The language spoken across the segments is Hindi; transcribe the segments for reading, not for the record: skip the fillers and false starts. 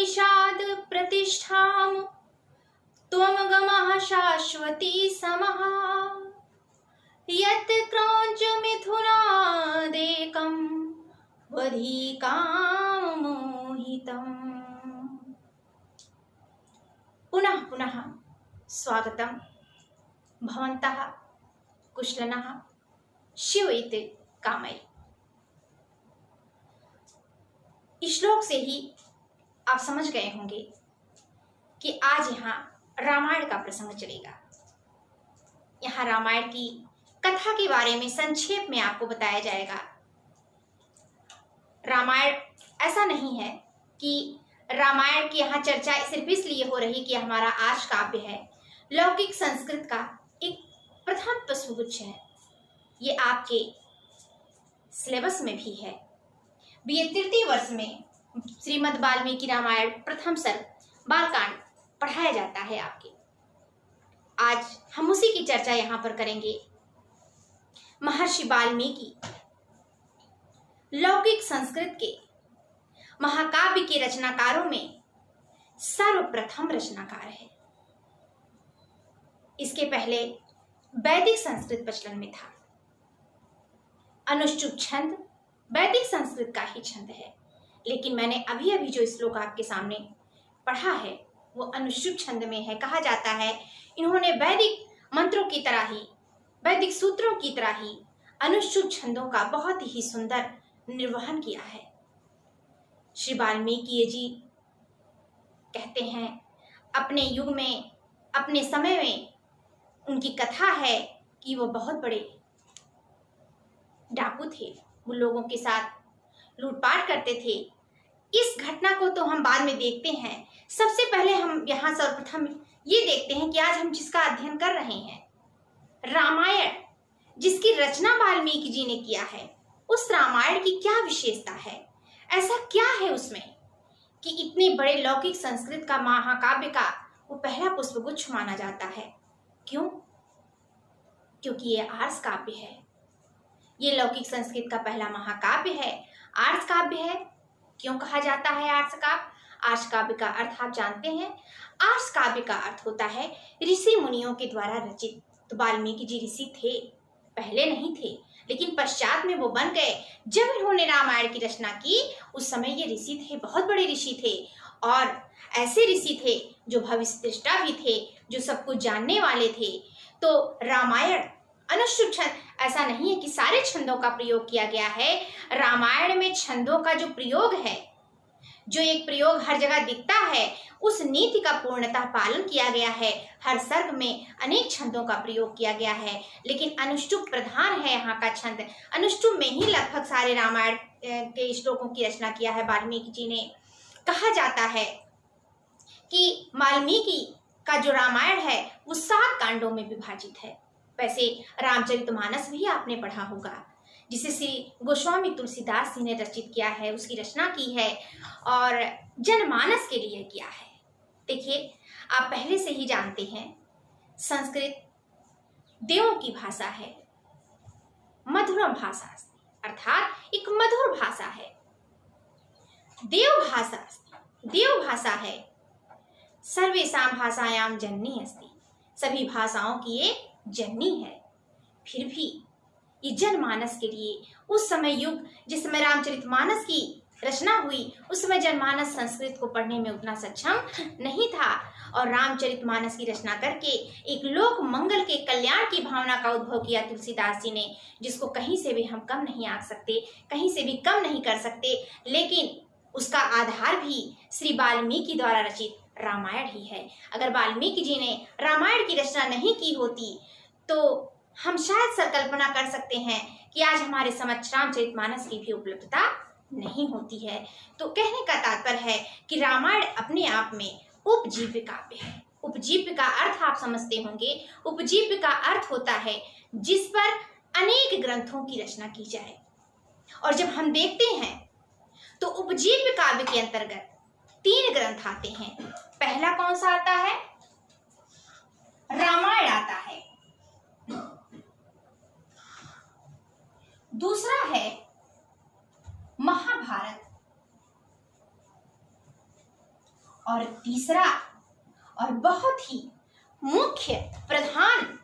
निषाद प्रतिष्ठाम त्वमगमः शाश्वती समः यत् क्रौञ्च मिथुनादेकं वधिकामोहितम्। पुनः पुनः स्वागतम् भवन्तः कुशलिनः शिव इति कामये। इस श्लोक से ही आप समझ गए होंगे कि आज यहाँ रामायण का प्रसंग चलेगा। यहाँ रामायण की कथा के बारे में संक्षेप में आपको बताया जाएगा। रामायण ऐसा नहीं है कि रामायण की यहाँ चर्चा सिर्फ इसलिए हो रही कि हमारा आर्ष काव्य है, लौकिक संस्कृत का एक प्रथम पुष्पगुच्छ है। ये आपके सिलेबस में भी है। बीए तृतीय वर्ष में श्रीमद् वाल्मीकि रामायण प्रथम सर्ग बालकांड पढ़ाया जाता है आपके। आज हम उसी की चर्चा यहाँ पर करेंगे। महर्षि वाल्मीकि लौकिक संस्कृत के महाकाव्य के रचनाकारों में सर्वप्रथम रचनाकार है। इसके पहले वैदिक संस्कृत प्रचलन में था। अनुष्टुप छंद वैदिक संस्कृत का ही छंद है, लेकिन मैंने अभी अभी जो श्लोक आपके सामने पढ़ा है वो अनुष्टुप छंद में है। कहा जाता है इन्होंने वैदिक मंत्रों की तरह ही, वैदिक सूत्रों की तरह ही अनुष्टुप छंदों का बहुत ही सुंदर निर्वहन किया है। श्री वाल्मीकि जी कहते हैं अपने युग में, अपने समय में उनकी कथा है कि वो बहुत बड़े डाकू थे, वो लोगों के साथ लूटपाट करते थे। इस घटना को तो हम बाद में देखते हैं। सबसे पहले हम यहाँ सर्वप्रथम ये देखते हैं कि आज हम जिसका अध्ययन कर रहे हैं, रामायण, जिसकी रचना वाल्मीकि जी ने किया है, उस रामायण की क्या विशेषता है, ऐसा क्या है उसमें कि इतने बड़े लौकिक संस्कृत का महाकाव्य का वो पहला पुष्पगुच्छ माना जाता है। क्यों? क्योंकि ये आर्ष काव्य है। ये लौकिक संस्कृत का पहला महाकाव्य है, आर्ष काव्य है। क्यों कहा जाता है आर्ष काव्य? आर्ष काव्य का अर्थ आप जानते हैं। आर्ष काव्य का अर्थ होता है ऋषि मुनियों के द्वारा रचित। तो वाल्मीकि जी ऋषि थे, पहले नहीं थे, लेकिन पश्चात में वो बन गए। जब इन्होंने रामायण की रचना की उस समय ये ऋषि थे, बहुत बड़े ऋषि थे, और ऐसे ऋषि थे जो भविष्यद्रष्टा भी थे, जो सब कुछ जानने वाले थे। तो रामायण अनुष्टुप छंद, ऐसा नहीं है कि सारे छंदों का प्रयोग किया गया है। रामायण में छंदों का जो प्रयोग है, जो एक प्रयोग हर जगह दिखता है, उस नीति का पूर्णतः पालन किया गया है। हर सर्ग में अनेक छंदों का प्रयोग किया गया है, लेकिन अनुष्टुप प्रधान है यहाँ का छंद। अनुष्टुप में ही लगभग सारे रामायण के श्लोकों की रचना किया है वाल्मीकि जी ने। कहा जाता है कि वाल्मीकि का जो रामायण है वो 7 कांडों में विभाजित है। वैसे रामचरितमानस भी आपने पढ़ा होगा, जिसे श्री गोस्वामी तुलसीदास जी ने रचित किया है, उसकी रचना की है और जनमानस के लिए किया है। देखिए, आप पहले से ही जानते हैं संस्कृत देवों की भाषा है, मधुरम भाषा, अर्थात एक मधुर भाषा है। देव भाषा है। सर्वेषां भाषायां जननी अस्ति, सभी भाषाओं की ये जननी है। फिर भी ये जनमानस के लिए उस समय युग, जिस समय रामचरितमानस की रचना हुई, उस समय जनमानस संस्कृत को पढ़ने में उतना सक्षम नहीं था, और रामचरितमानस की रचना करके एक लोक मंगल के कल्याण की भावना का उद्भव किया तुलसीदास जी ने, जिसको कहीं से भी हम कम नहीं आंक सकते, कहीं से भी कम नहीं कर सकते। लेकिन उसका आधार भी श्री वाल्मीकि द्वारा रचित रामायण ही है। अगर वाल्मीकि जी ने रामायण की रचना नहीं की होती तो हम शायद संकल्पना कर सकते हैं कि आज हमारे समक्ष रामचरितमानस की भी उपलब्धता नहीं होती है। तो कहने का तात्पर्य है कि रामायण अपने आप में उपजीव्य काव्य है। उपजीव्य का अर्थ आप समझते होंगे। उपजीव्य का अर्थ होता है जिस पर अनेक ग्रंथों की रचना की जाए। और जब हम देखते हैं तो उपजीव्य काव्य के अंतर्गत 3 ग्रंथ आते हैं। पहला कौन सा आता है? रामायण आता है। दूसरा है महाभारत, और तीसरा और बहुत ही मुख्य प्रधान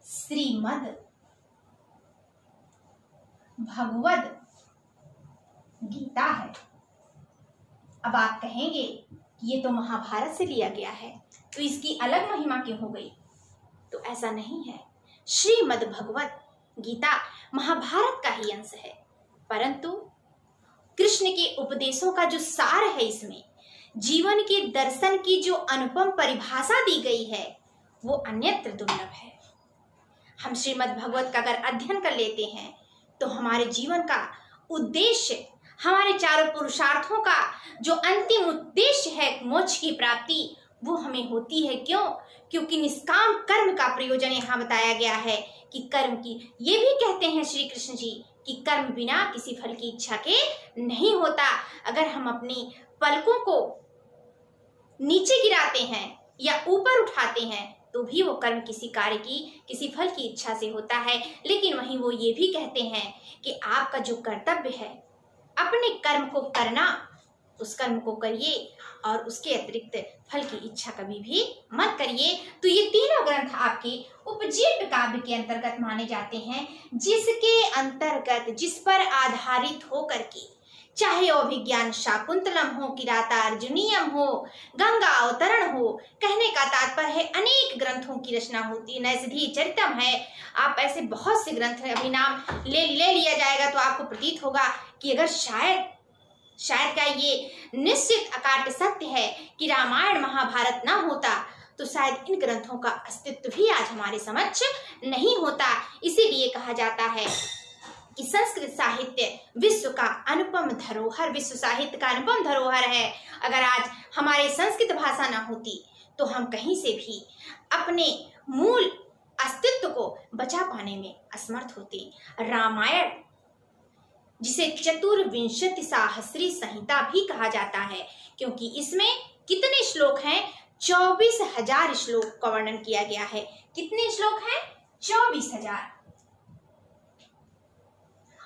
श्रीमद् भगवद गीता है। अब आप कहेंगे कि ये तो महाभारत से लिया गया है, तो इसकी अलग महिमा क्यों हो गई? तो ऐसा नहीं है। श्रीमद् भगवद गीता महाभारत का ही अंश है, परंतु कृष्ण के उपदेशों का जो सार है, इसमें जीवन के दर्शन की जो अनुपम परिभाषा दी गई है, वो अन्यत्र दुर्लभ है। हम श्रीमद् भगवत का अगर अध्ययन कर लेते हैं तो हमारे जीवन का उद्देश्य, हमारे चारों पुरुषार्थों का जो अंतिम उद्देश्य है मोक्ष की प्राप्ति, वो हमें होती है। क्यों? क्योंकि निष्काम कर्म का प्रयोजन यहाँ बताया गया है कि कर्म की, ये भी कहते हैं श्री कृष्ण जी कि कर्म बिना किसी फल की इच्छा के नहीं होता। अगर हम अपनी पलकों को नीचे गिराते हैं या ऊपर उठाते हैं तो भी वो कर्म किसी कार्य की, किसी फल की इच्छा से होता है। लेकिन वहीं वो ये भी कहते हैं कि आपका जो कर्तव्य है अपने कर्म को करना, उस कर्म को करिए और उसके अतिरिक्त फल की इच्छा कभी भी मत करिए। तो ये तीनों ग्रंथ आपके उपजीव्य काव्य के अंतर्गत माने जाते हैं, जिसके अंतर्गत, जिस पर आधारित होकर के, चाहे अभिज्ञान शाकुंतलम हो, किरातार्जुनीयम हो, गंगा अवतरण हो, कहने का तात्पर्य है अनेक ग्रंथों की रचना होती है। नैषधि चरितम है, आप ऐसे बहुत से ग्रंथ हैं, अभी नाम ले लिया जाएगा तो आपको प्रतीत होगा कि अगर शायद क्या ये निश्चित अकाट्य सत्य है कि रामायण महाभारत ना होता तो शायद इन ग्रंथों का अस्तित्व भी आज हमारे समक्ष नहीं होता। इसीलिए कहा जाता है कि संस्कृत साहित्य विश्व का अनुपम धरोहर, विश्व साहित्य का अनुपम धरोहर है। अगर आज हमारी संस्कृत भाषा ना होती तो हम कहीं से भी अपने मूल अस्तित्व को बचा पाने में असमर्थ होते। रामायण, जिसे चतुर्विंशति सहस्री संहिता भी कहा जाता है, क्योंकि इसमें कितने श्लोक हैं? 24,000 श्लोक का वर्णन किया गया है। कितने श्लोक हैं? 24,000।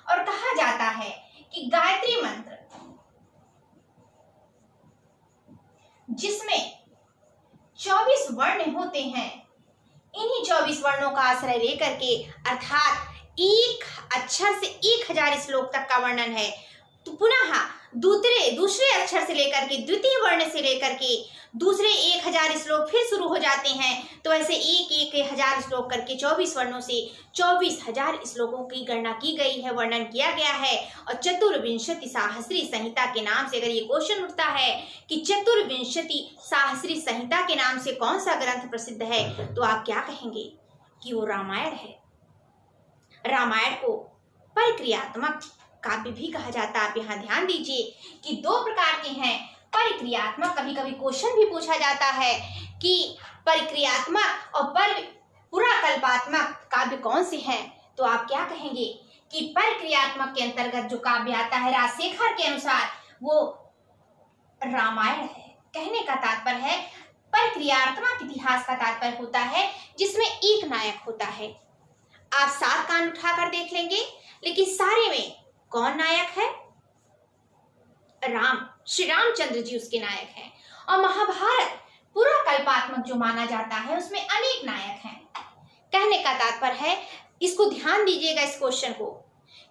और कहा जाता है कि गायत्री मंत्र, जिसमें 24 वर्ण होते हैं, इन्हीं 24 वर्णों का आश्रय लेकर के, अर्थात एक अक्षर से 1000 श्लोक तक का वर्णन है। तो पुनः दूसरे अक्षर से लेकर के, द्वितीय वर्ण से लेकर के दूसरे 1000 श्लोक फिर शुरू हो जाते हैं। तो ऐसे एक 1000 श्लोक करके 24 वर्णों से 24,000 श्लोकों की गणना की गई है, वर्णन किया गया है। और चतुर्विंशति सहस्री संहिता के नाम से अगर ये क्वेश्चन उठता है कि चतुर्विंशति सहस्री संहिता के नाम से कौन सा ग्रंथ प्रसिद्ध है, तो आप क्या कहेंगे? कि वो रामायण है। रामायण को परिक्रियात्मक काव्य भी कहा जाता है। आप यहाँ ध्यान दीजिए कि 2 प्रकार के हैं, परिक्रियात्मक। कभी कभी क्वेश्चन भी पूछा जाता है कि परिक्रियात्मक और पुराकल्पात्मक काव्य कौन से हैं, तो आप क्या कहेंगे? कि परिक्रियात्मक के अंतर्गत जो काव्य आता है राजशेखर के अनुसार वो रामायण है। कहने का तात्पर्य है, परिक्रियात्मक इतिहास का तात्पर्य होता है जिसमें एक नायक होता है। आप 7 कांड उठाकर देख लेंगे, लेकिन सारे में कौन नायक है? राम, श्री रामचंद्र जी उसके नायक हैं। और महाभारत पूरा कल्पात्मक जो माना जाता है, उसमें अनेक नायक हैं। कहने का तात्पर्य है, इसको ध्यान दीजिएगा इस क्वेश्चन को,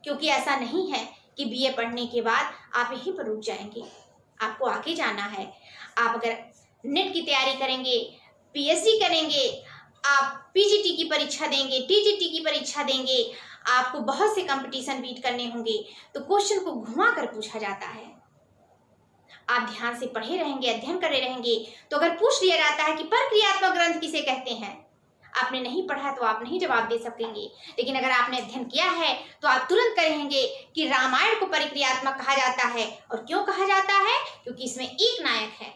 क्योंकि ऐसा नहीं है कि बीए पढ़ने के बाद आप यहीं पर रुक जाएंगे। आपको आगे जाना है। आप अगर नेट की तैयारी करेंगे, पीएचडी करेंगे, आप पीजीटी की परीक्षा देंगे, टीजीटी की परीक्षा देंगे, आपको बहुत से कंपटीशन बीट करने होंगे, तो क्वेश्चन को घुमा कर पूछा जाता है। आप ध्यान से पढ़े रहेंगे, अध्ययन करे रहेंगे, तो अगर पूछ लिया जाता है कि प्रक्रियात्मक ग्रंथ किसे कहते हैं, आपने नहीं पढ़ा तो आप नहीं जवाब दे सकेंगे। लेकिन अगर आपने अध्ययन किया है तो आप तुरंत कहेंगे कि रामायण को परिक्रियात्मक कहा जाता है। और क्यों कहा जाता है? क्योंकि इसमें एक नायक है।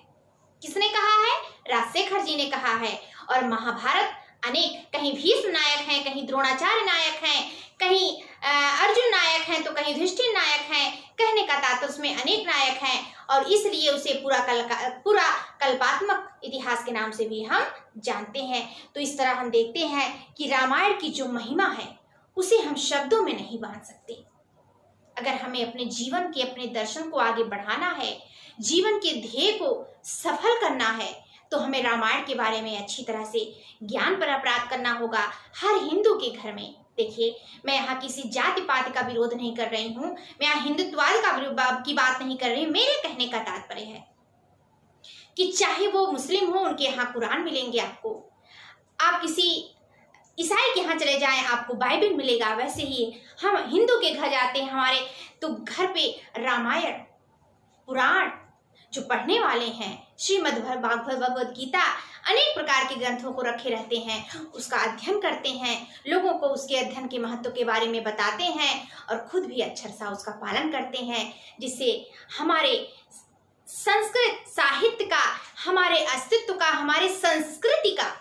किसने कहा है? राजशेखर जी ने कहा है। और महाभारत अनेक, कहीं भीष्म नायक हैं, कहीं द्रोणाचार्य नायक हैं, कहीं अर्जुन नायक हैं, तो कहीं युधिष्ठिर नायक हैं। कहने का तात्पर्य उसमें अनेक नायक हैं और इसलिए उसे पूरा कल्पात्मक इतिहास के नाम से भी हम जानते हैं। तो इस तरह हम देखते हैं कि रामायण की जो महिमा है उसे हम शब्दों में नहीं बांध सकते। अगर हमें अपने जीवन के, अपने दर्शन को आगे बढ़ाना है, जीवन के ध्येय को सफल करना है तो हमें रामायण के बारे में अच्छी तरह से ज्ञान प्राप्त करना होगा। हर हिंदू के घर में, देखिए मैं यहाँ किसी जाति पाति का विरोध नहीं कर रही हूँ, मैं यहाँ हिंदुत्ववाद की बात नहीं कर रही। मेरे कहने का तात्पर्य है कि चाहे वो मुस्लिम हो, उनके यहाँ कुरान मिलेंगे आपको, आप किसी ईसाई के यहाँ चले जाएं आपको बाइबल मिलेगा। वैसे ही हम हिंदू के घर जाते हैं हमारे, तो घर पे रामायण पुराण जो पढ़ने वाले हैं, श्रीमद् भागवत भगवद गीता, अनेक प्रकार के ग्रंथों को रखे रहते हैं, उसका अध्ययन करते हैं, लोगों को उसके अध्ययन के महत्व के बारे में बताते हैं और खुद भी अक्षर सा उसका पालन करते हैं, जिससे हमारे संस्कृत साहित्य का, हमारे अस्तित्व का, हमारे संस्कृति का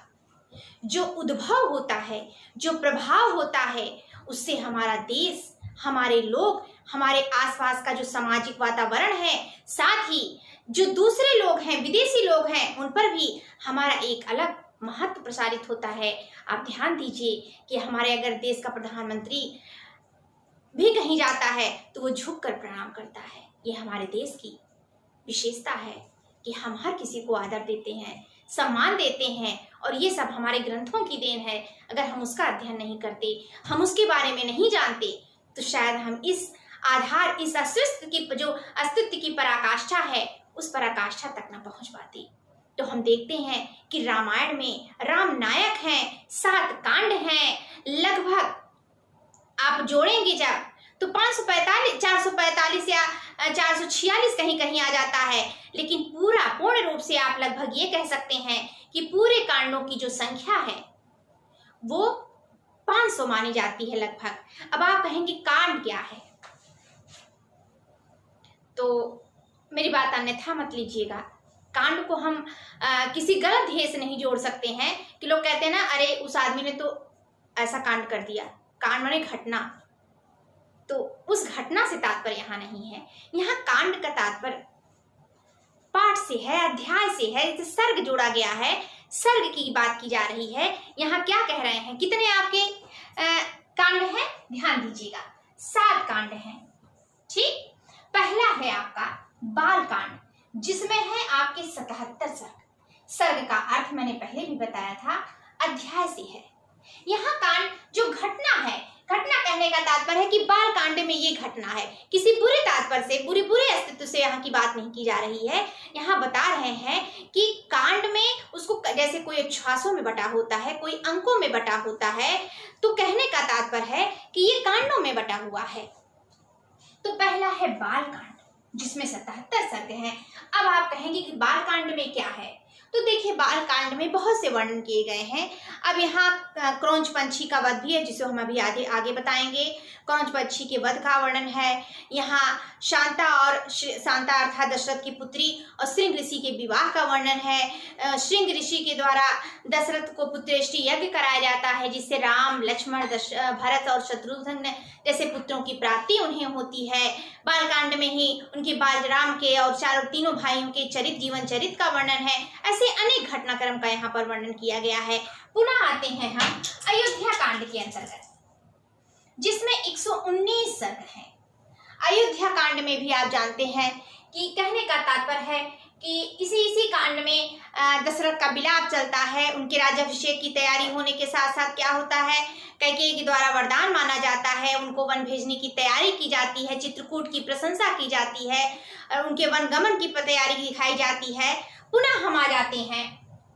जो उद्भव होता है, जो प्रभाव होता है, उससे हमारा देश, हमारे लोग, हमारे आसपास का जो सामाजिक वातावरण है, साथ ही जो दूसरे लोग हैं, विदेशी लोग हैं, उन पर भी हमारा एक अलग महत्व प्रसारित होता है। आप ध्यान दीजिए कि हमारे अगर देश का प्रधानमंत्री भी कहीं जाता है तो वो झुककर प्रणाम करता है। ये हमारे देश की विशेषता है कि हम हर किसी को आदर देते हैं, सम्मान देते हैं, और ये सब हमारे ग्रंथों की देन है। अगर हम उसका अध्ययन नहीं करते, हम उसके बारे में नहीं जानते, तो शायद हम इस आधार, इस अस्तित्व की पराकाष्ठा है, उस पराकाष्ठा तक न पहुंच पाते। तो हम देखते हैं कि रामायण में राम नायक हैं, 7 कांड हैं, लगभग आप जोड़ेंगे जब तो 545, 445 या 446 कहीं कहीं आ जाता है, लेकिन पूर्ण रूप से आप लगभग ये कह सकते हैं कि पूरे कांडों की जो संख्या है वो 500 मानी जाती है लगभग। अब आप कहेंगे कांड क्या है, तो मेरी बात अन्यथा मत लीजिएगा। कांड को हम किसी गलत ध्येय से नहीं जोड़ सकते हैं कि लोग कहते हैं ना, अरे उस आदमी ने तो ऐसा कांड कर दिया। कांड माने घटना, तो उस घटना से तात्पर्य यहाँ नहीं है। यहाँ कांड का तात्पर्य पाठ से है, अध्याय से है, सर्ग जोड़ा गया है, सर्ग की बात की जा रही है। यहाँ क्या कह रहे हैं, कितने आपके कांड हैं, ध्यान दीजिएगा, 7 कांड हैं। ठीक, पहला है आपका बाल कांड, जिसमें है आपके 77 सर्ग। सर्ग का अर्थ मैंने पहले भी बताया था, अध्याय से है। यहाँ कांड जो घटना है, घटना कहने का तात्पर्य है कि बाल कांड में ये घटना है, किसी बुरे तात्पर्य से, बुरे अस्तित्व से यहाँ की बात नहीं की जा रही है। यहाँ बता रहे हैं कि कांड में उसको जैसे कोई अक्षरांशों में बटा होता है, कोई अंकों में बटा होता है, तो कहने का तात्पर्य है कि ये कांडों में बटा हुआ है। तो पहला है बाल कांड, जिसमें 77 सर्ग हैं। अब आप कहेंगे कि बाल कांड में क्या है, तो देखिए बाल कांड में बहुत से वर्णन किए गए हैं। अब यहाँ क्रौंच पंछी का वध भी है, जिसे हम अभी आगे बताएंगे। क्रौंच पंछी के वध का वर्णन है। यहाँ शांता अर्थात दशरथ की पुत्री और श्रृंग ऋषि के विवाह का वर्णन है। श्रृंग ऋषि के द्वारा दशरथ को पुत्रेष्टि यज्ञ कराया जाता है, जिससे राम, लक्ष्मण, भरत और शत्रुघ्न जैसे पुत्रों की प्राप्ति उन्हें होती है। बालकांड में ही उनके बालराम के और तीनों भाइयों के जीवन चरित्र का वर्णन है। ऐसे अनेक घटनाक्रम का यहाँ पर वर्णन किया गया है। पुनः आते हैं हम अयोध्या कांड के अंतर्गत, जिसमें 119 सर्ग हैं। अयोध्या कांड में भी आप जानते हैं कि कहने का तात्पर्य है कि इसी कांड में दशरथ का विलाप चलता है। उनके राज्याभिषेक की तैयारी होने के साथ साथ क्या होता है, कैकेयी के द्वारा वरदान माना जाता है, उनको वन भेजने की तैयारी की जाती है, चित्रकूट की प्रशंसा की जाती है, और उनके वन गमन की तैयारी दिखाई जाती है। पुनः हम आ जाते हैं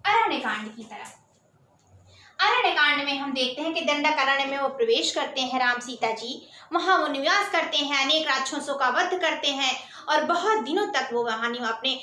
अरण्य कांड की तरफ। अरण्य कांड में हम देखते हैं कि दंडक अरण्य में वो प्रवेश करते हैं, राम सीता जी वहां वो निवास करते हैं, अनेक राक्षसों का वध करते हैं, और बहुत दिनों तक वो वहां अपने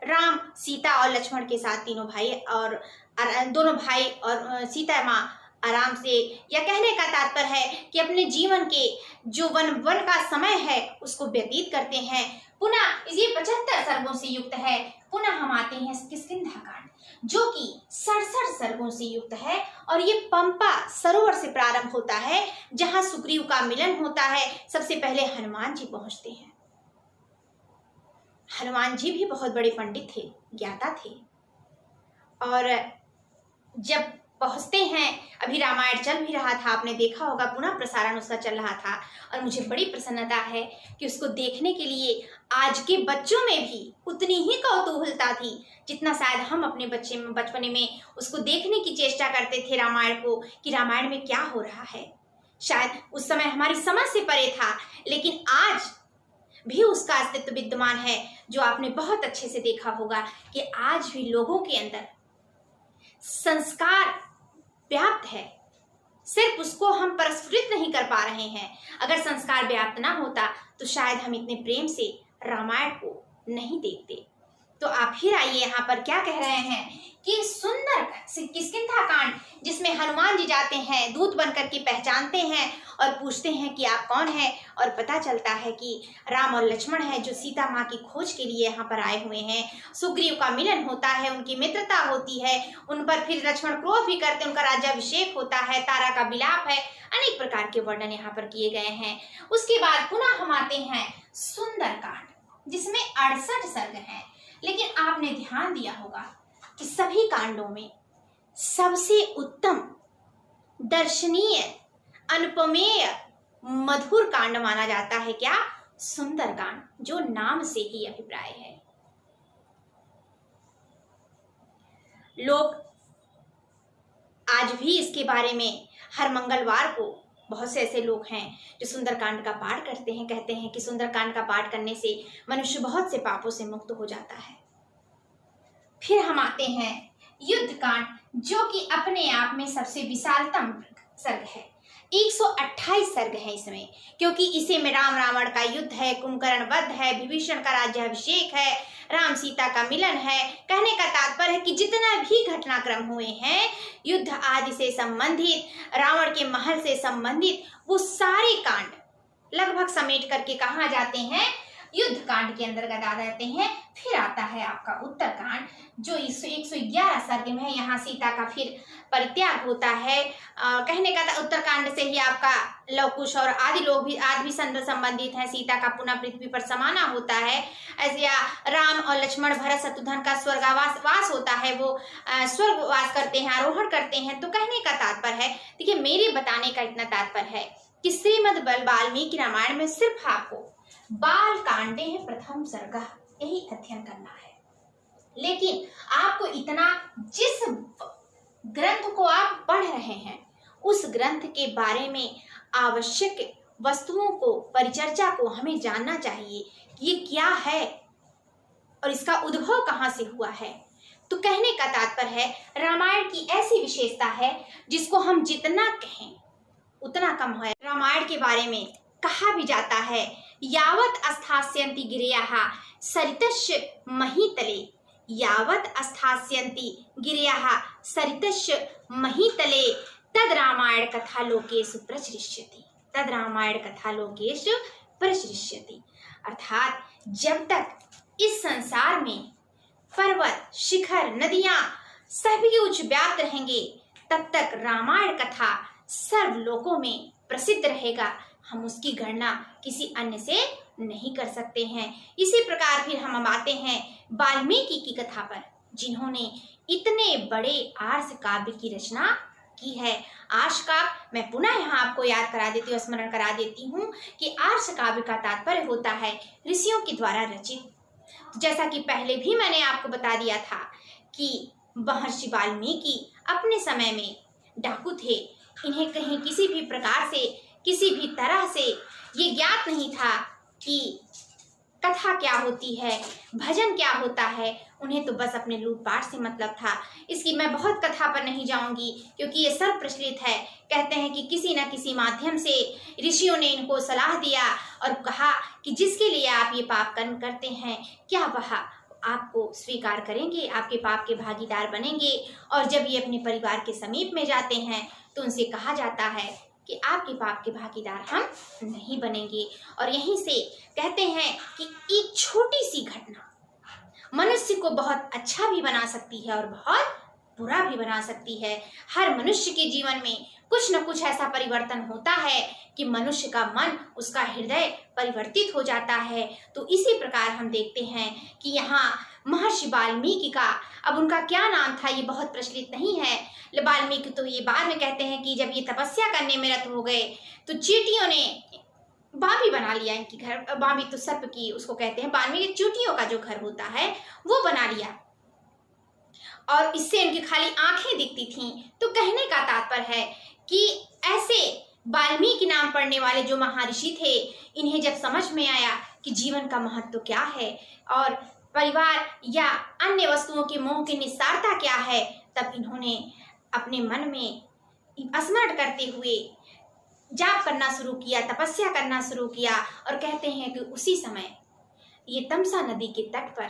राम, सीता और लक्ष्मण के साथ दोनों भाई और सीता माँ आराम से, या कहने का तात्पर्य है कि अपने जीवन के जो वन का समय है उसको व्यतीत करते हैं। पुनः ये 75 सर्गों से युक्त है। पुनः हम आते हैं किष्किंधा कांड, जो कि 67 सर्गों से युक्त है, और ये पंपा सरोवर से प्रारंभ होता है, जहां सुग्रीव का मिलन होता है। सबसे पहले हनुमान जी पहुंचते हैं। हनुमान जी भी बहुत बड़े पंडित थे, ज्ञाता थे, और जब पहुंचते हैं। अभी रामायण चल भी रहा था, आपने देखा होगा, पुनः प्रसारण उसका चल रहा था और मुझे बड़ी प्रसन्नता है कि उसको देखने के लिए आज के बच्चों में भी उतनी ही कौतूहलता थी जितना शायद हम अपने बचपने में उसको देखने की चेष्टा करते थे रामायण को, कि रामायण में क्या हो रहा है। शायद उस समय हमारी समझ से परे था, लेकिन आज भी उसका अस्तित्व विद्यमान है, जो आपने बहुत अच्छे से देखा होगा कि आज भी लोगों के अंदर संस्कार व्याप्त है, सिर्फ उसको हम प्रस्फुटित नहीं कर पा रहे हैं। अगर संस्कार व्याप्त ना होता तो शायद हम इतने प्रेम से रामायण को नहीं देखते। तो आप फिर आइए, यहाँ पर क्या कह रहे हैं कि सुंदर किष्किंधा कांड, जिसमें हनुमान जी जाते हैं, दूत बनकर के पहचानते हैं और पूछते हैं कि आप कौन हैं, और पता चलता है कि राम और लक्ष्मण है जो सीता माँ की खोज के लिए यहाँ पर आए हुए हैं। सुग्रीव का मिलन होता है, उनकी मित्रता होती है, उन पर फिर लक्ष्मण क्रोध भी करते, उनका राज्याभिषेक होता है, तारा का विलाप है, अनेक प्रकार के वर्णन यहाँ पर किए गए हैं। उसके बाद पुनः हम आते हैं सुंदर कांड, जिसमें 68 सर्ग हैं। लेकिन आपने ध्यान दिया होगा कि सभी कांडों में सबसे उत्तम, दर्शनीय, अनुपमेय, मधुर कांड माना जाता है क्या? सुंदर कांड, जो नाम से ही अभिप्राय है। लोग आज भी इसके बारे में हर मंगलवार को बहुत से ऐसे लोग हैं जो सुंदरकांड का पाठ करते हैं, कहते हैं कि सुंदरकांड का पाठ करने से मनुष्य बहुत से पापों से मुक्त हो जाता है। फिर हम आते हैं युद्ध कांड, जो कि अपने आप में सबसे विशालतम सर्ग है। 128 सर्ग है इसमें, क्योंकि इसे में राम रावण का युद्ध है, कुंभकर्ण वध है, विभीषण का राज्याभिषेक है, राम सीता का मिलन है। कहने का तात्पर्य है कि जितना भी घटनाक्रम हुए हैं युद्ध आदि से संबंधित, रावण के महल से संबंधित, वो सारे कांड लगभग समेट करके कहाँ जाते हैं? युद्ध कांड के अंतर्गत आ जाते हैं। फिर आता है आपका उत्तर कांड, जो 111 सर्ग में है। यहाँ सीता का फिर परित्याग होता है। कहने का उत्तर कांड से ही आपका लव कुश और आदि लोग भी संबंधित हैं। सीता का पुनः पृथ्वी पर समाना होता है। ऐसे राम और लक्ष्मण भरत शत्रुघ्न का स्वर्गवास होता है, वो स्वर्गवास करते हैं, आरोहण करते हैं। तो कहने का तात्पर्य है, देखिए मेरे बताने का इतना तात्पर्य है कि श्रीमद् वाल्मीकि रामायण में सिर्फ आपको बाल कांडे हैं प्रथम सर्ग, यही अध्ययन करना है। लेकिन आपको इतना, जिस ग्रंथ को आप पढ़ रहे हैं उस ग्रंथ के बारे में आवश्यक वस्तुओं को, परिचर्चा को हमें जानना चाहिए कि ये क्या है और इसका उद्भव कहाँ से हुआ है। तो कहने का तात्पर्य है, रामायण की ऐसी विशेषता है जिसको हम जितना कहें उतना कम है। रामायण के बारे में कहा भी जाता है, यावत अस्थास्यन्ति गिरयः सरितस्य महीतले, यावत अस्थास्यन्ति गिरयः सरितस्य महीतले, तद रामायण कथा लोकेषु प्रचरिष्यति, तद रामायण कथा लोकेषु प्रचरिष्यति। अर्थात जब तक इस संसार में पर्वत, शिखर, नदियां सभी उच्च व्याप्त रहेंगे, तब तक रामायण कथा सर्व लोकों में प्रसिद्ध रहेगा। हम उसकी गणना किसी अन्य से नहीं कर सकते हैं। इसी प्रकार फिर हम आते हैं वाल्मीकि की कथा पर, जिन्होंने इतने बड़े आर्ष काव्य की रचना की है। आर्ष काव्य मैं पुनः यहाँ आपको याद करा देती हूँ, स्मरण करा देती हूँ कि आर्ष काव्य का तात्पर्य होता है ऋषियों के द्वारा रचित। जैसा कि पहले भी मैंने आपको बता दिया था कि महर्षि वाल्मीकि अपने समय में डाकू थे। इन्हें कहीं किसी भी प्रकार से, किसी भी तरह से ये ज्ञात नहीं था कि कथा क्या होती है, भजन क्या होता है। उन्हें तो बस अपने लूटपाट से मतलब था। इसकी मैं बहुत कथा पर नहीं जाऊंगी, क्योंकि ये सर्व प्रचलित है। कहते हैं कि किसी न किसी माध्यम से ऋषियों ने इनको सलाह दिया और कहा कि जिसके लिए आप ये पाप कर्म करते हैं, क्या वह आपको स्वीकार करेंगे, आपके पाप के भागीदार बनेंगे। और जब ये अपने परिवार के समीप में जाते हैं तो उनसे कहा जाता है कि आपके पाप के भागीदार हम नहीं बनेंगे। और यहीं से कहते हैं कि एक छोटी सी घटना मनुष्य को बहुत अच्छा भी बना सकती है और बहुत बुरा भी बना सकती है। हर मनुष्य के जीवन में कुछ न कुछ ऐसा परिवर्तन होता है कि मनुष्य का मन, उसका हृदय परिवर्तित हो जाता है। तो इसी प्रकार हम देखते हैं कि यहाँ महर्षि वाल्मीकि का। अब उनका क्या नाम था ये बहुत प्रचलित नहीं है। वाल्मीकि तो ये बाद में कहते हैं कि जब ये तपस्या करने में रत हो गए तो चींटियों ने बाबी बना लिया इनकी घर। बाबी तो सर्प की उसको कहते हैं, वाल्मीकि चींटियों का जो घर होता है वो बना लिया और इससे इनकी खाली आंखें दिखती थीं। तो कहने का तात्पर्य है कि ऐसे वाल्मीकि नाम पढ़ने वाले जो महर्षि थे, इन्हें जब समझ में आया कि जीवन का महत्व क्या है और परिवार या अन्य वस्तुओं के मोह की निस्सारता क्या है, तब इन्होंने अपने मन में स्मरण करते हुए जाप करना शुरू किया, तपस्या करना शुरू किया। और कहते हैं कि उसी समय ये तमसा नदी के तट पर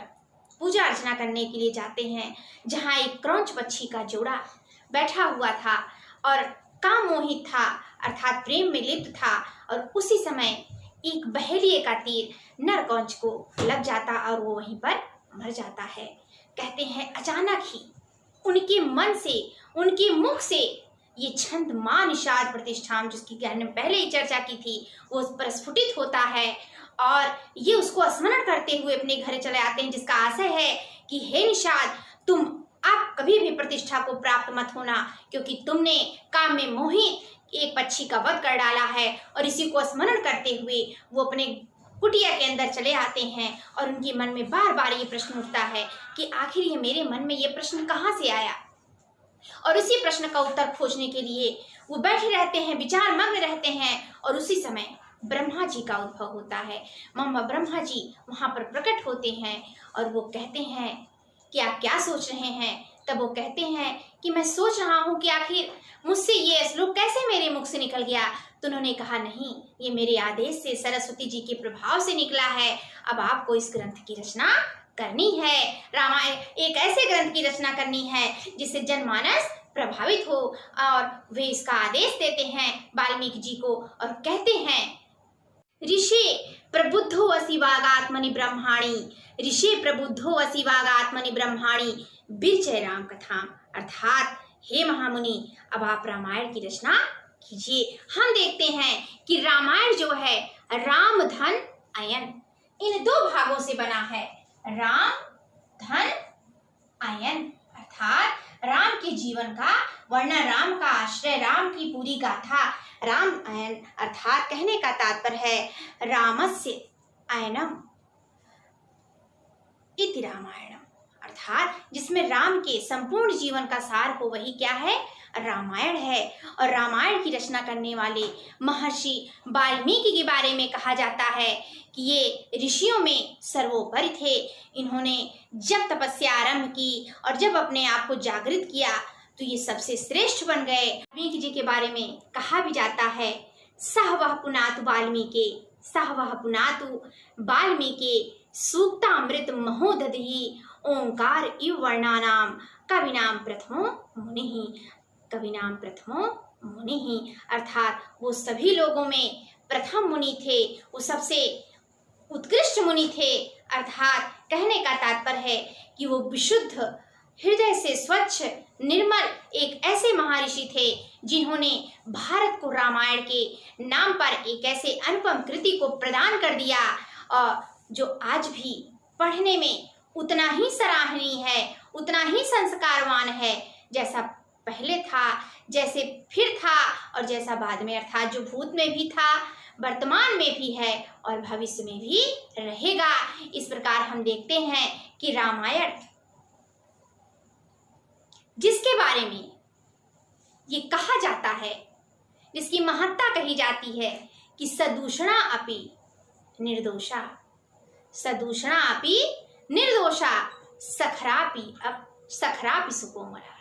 पूजा अर्चना करने के लिए जाते हैं, जहाँ एक क्रौंच पक्षी का जोड़ा बैठा हुआ था और काम मोहित था, अर्थात प्रेम में लिप्त था। और उसी समय एक बहेलिए का तीर नर क्रौंच को लग जाता और वो वहीं पर मर जाता है। कहते हैं अचानक ही उनके मन से, उनके मुख से ये छंद मां निषाद प्रतिष्ठान, जिसकी हमने पहले ही चर्चा की थी, वो प्रस्फुटित होता है और ये उसको स्मरण करते हुए अपने घर चले आते हैं, जिसका आशय है कि हे निषाद, तुम अब कभी भी प्रतिष्ठा को प्राप्त मत होना, क्योंकि तुमने काम में मोहित एक पक्षी का वध कर डाला है। और इसी को स्मरण करते हुए वो अपने कुटिया के अंदर चले आते हैं और उनके मन में बार बार ये प्रश्न उठता है कि आखिर ये मेरे मन में ये प्रश्न कहाँ से आया। और इसी प्रश्न का उत्तर खोजने के लिए वो बैठे रहते हैं, विचार मग्न रहते हैं। और उसी समय ब्रह्मा जी का उद्भव होता है। मम्मा ब्रह्मा जी वहां पर प्रकट होते हैं और वो कहते हैं कि आप क्या सोच रहे हैं। तब वो कहते हैं कि मैं सोच रहा हूँ कि आखिर मुझसे ये श्लोक कैसे मेरे मुख से निकल गया। तो उन्होंने कहा, नहीं, ये मेरे आदेश से, सरस्वती जी के प्रभाव से निकला है। अब आपको इस ग्रंथ की रचना करनी है, रामायण एक ऐसे ग्रंथ की रचना करनी है जिससे जनमानस प्रभावित हो। और वे इसका आदेश देते हैं वाल्मीकि जी को और कहते हैं, ऋषि प्रबुद्धो असि वागात्मनि ब्रह्माणि, ऋषि प्रबुद्धो असि वागात्मनि ब्रह्माणि विरचय राम कथा। अर्थात हे महामुनि, अब आप रामायण की रचना कीजिए। हम देखते हैं कि रामायण जो है राम धन अयन इन दो भागों से बना है। राम धन अयन अर्थात राम के जीवन का वर्णन, राम का आश्रय, राम की पूरी गाथा, राम अयन अर्थात कहने का तात्पर्य है रामस्य अयनम इति रामायणम, अर्थात जिसमें राम के संपूर्ण जीवन का सार हो वही क्या है, रामायण है। और रामायण की रचना करने वाले महर्षि वाल्मीकि के बारे में कहा जाता है कि ये ऋषियों में सर्वोपरि थे। इन्होंने जब तपस्या आरंभ की और जब अपने आप को जागृत किया तो ये सबसे श्रेष्ठ बन गए। वाल्मीकि जी के बारे में कहा भी जाता है, सह वह पुनातु वाल्मीकि, सह वह पुनातु वाल्मीकि सूक्तामृत महोदधि ओंकार इव वर्णानाम कविनाम प्रथमो मुनिहि, कविनाम प्रथमो मुनिहि, अर्थात वो सभी लोगों में प्रथम मुनि थे, वो सबसे उत्कृष्ट मुनि थे। अर्थात कहने का तात्पर्य है कि वो विशुद्ध हृदय से स्वच्छ निर्मल एक ऐसे महर्षि थे जिन्होंने भारत को रामायण के नाम पर एक ऐसे अनुपम कृति को प्रदान कर दिया और जो आज भी पढ़ने में उतना ही सराहनीय है, उतना ही संस्कारवान है, जैसा पहले था, जैसे फिर था और जैसा बाद में, अर्थात जो भूत में भी था, वर्तमान में भी है और भविष्य में भी रहेगा। इस प्रकार हम देखते हैं कि रामायण जिसके बारे में ये कहा जाता है, जिसकी महत्ता कही जाती है कि सदूषणा अपि निर्दोषा, सदूषणा अपि निर्दोषा सखरापि सुकोमला,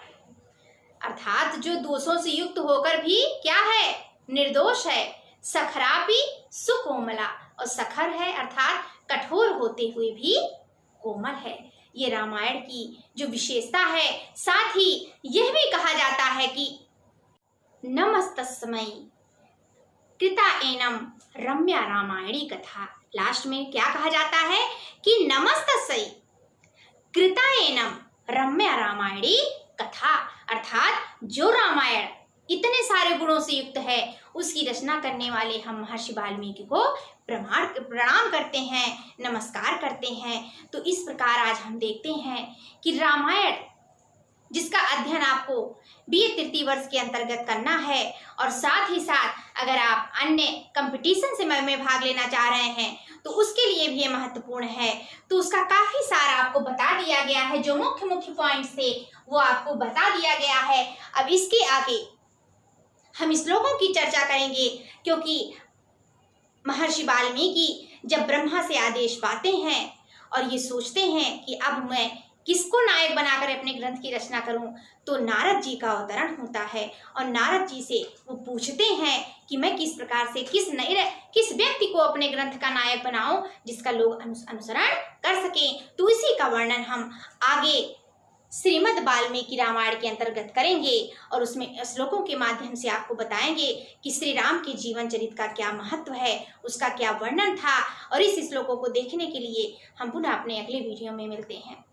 अर्थात जो दोषों से युक्त होकर भी क्या है, निर्दोष है। सखरापि सुकोमला, और सखर है अर्थात कठोर होते हुए भी कोमल है। ये रामायण की जो विशेषता है। साथ ही यह भी कहा जाता है कि नमस्तस्मै कृता एनम रम्या रामायणी कथा, लास्ट में क्या कहा जाता है कि नमस्तस्मै कृता एनम रम्या रामायणी कथा, अर्थात जो रामायण इतने सारे गुणों से युक्त है उसकी रचना करने वाले हम महर्षि वाल्मीकि को प्रणाम करते हैं, नमस्कार करते हैं। तो इस प्रकार आज हम देखते हैं कि रामायण जिसका अध्ययन आपको बीए तृतीय वर्ष के अंतर्गत करना है, और साथ ही साथ अगर आप अन्य कंपटीशन से में भाग लेना चाह रहे हैं तो उसके लिए भी ये महत्वपूर्ण है। तो उसका काफ़ी सारा आपको बता दिया गया है, जो मुख्य मुख्य पॉइंट्स थे वो आपको बता दिया गया है। अब इसके आगे हम श्लोकों की चर्चा करेंगे, क्योंकि महर्षि वाल्मीकि जब ब्रह्मा से आदेश पाते हैं और ये सोचते हैं कि अब मैं किसको नायक बनाकर अपने ग्रंथ की रचना करूं, तो नारद जी का अवतरण होता है और नारद जी से वो पूछते हैं कि मैं किस प्रकार से किस व्यक्ति को अपने ग्रंथ का नायक बनाऊं जिसका लोग अनुसरण कर सकें। तो इसी का वर्णन हम आगे श्रीमद् वाल्मीकि रामायण के अंतर्गत करेंगे और उसमें श्लोकों के माध्यम से आपको बताएंगे कि श्री राम के जीवन चरित्र का क्या महत्व है, उसका क्या वर्णन था। और इस श्लोकों को देखने के लिए हम पुनः अपने अगले वीडियो में मिलते हैं।